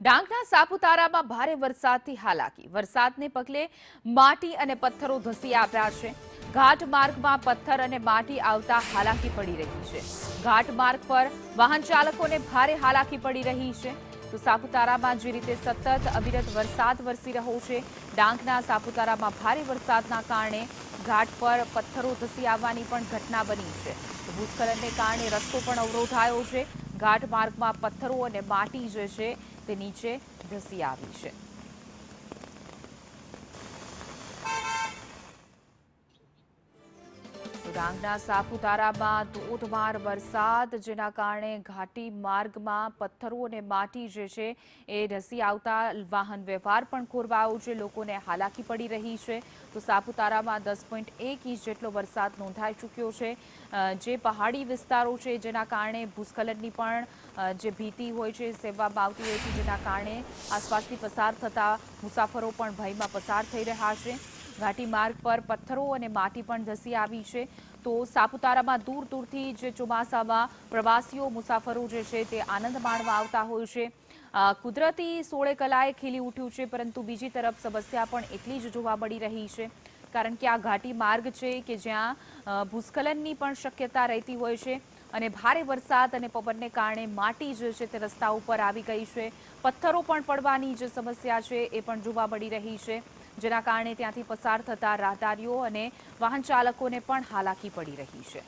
ડાંગના સાપુતારામાં ભારે વરસાદથી હાલાકી. વરસાદને પગલે માટી અને પથ્થરો ધસી આવ્યા છે. ઘાટ માર્ગમાં પથ્થર અને માટી આવતા હાલાકી પડી રહી છે. ઘાટ માર્ગ પર વાહન ચાલકોને ભારે હાલાકી પડી રહી છે. તો સાપુતારામાં જે રીતે સતત અવિરત વરસાદ વરસી રહ્યો છે, ડાંગના સાપુતારામાં ભારે વરસાદના કારણે ઘાટ પર પથ્થરો ધસી આવવાની પણ ઘટના બની છે. ભૂસ્ખલનને કારણે રસ્તો પણ અવરોધાયો છે. ઘાટ માર્ગમાં પથ્થરો અને માટી જે છે તે નીચે ધસી આવી છે. ડાંગના સાપુતારામાં ધોધમાર વરસાદ, જેના કારણે ઘાટી માર્ગમાં પથ્થરો અને માટી જે છે એ ધસી આવતા વાહન વ્યવહાર પણ ખોરવાયો છે. લોકોને હાલાકી પડી રહી છે. તો સાપુતારામાં 10.1 ઇંચ જેટલો વરસાદ નોંધાઈ ચૂક્યો છે. જે પહાડી વિસ્તારો છે જેના કારણે ભૂસ્ખલનની પણ જે ભીતિ હોય છે સેવવામાં આવતી હોય છે, જેના કારણે આસપાસથી પસાર થતા મુસાફરો પણ ભયમાં પસાર થઈ રહ્યા છે. ઘાટી માર્ગ પર પથ્થરો અને માટી પણ ધસી આવી છે. તો સાપુતારામાં દૂર દૂરથી જે ચોમાસામાં પ્રવાસીઓ મુસાફરો જે છે તે આનંદ માણવા આવતા હોય છે. કુદરતી સોળે કલાએ ખીલી ઉઠ્યું છે, પરંતુ બીજી તરફ સમસ્યા પણ એટલી જ જોવા મળી રહી છે. કારણ કે આ ઘાટી માર્ગ છે કે જ્યાં ભૂસ્ખલનની પણ શક્યતા રહેતી હોય છે અને ભારે વરસાદ અને પવનને કારણે માટી જે છે તે રસ્તા ઉપર આવી ગઈ છે. પથ્થરો પણ પડવાની જે સમસ્યા છે એ પણ જોવા મળી રહી છે, જેના કારણે ત્યાંથી પસાર થતા રાહદારીઓ અને વાહન ચાલકોને પણ હાલાકી પડી રહી છે.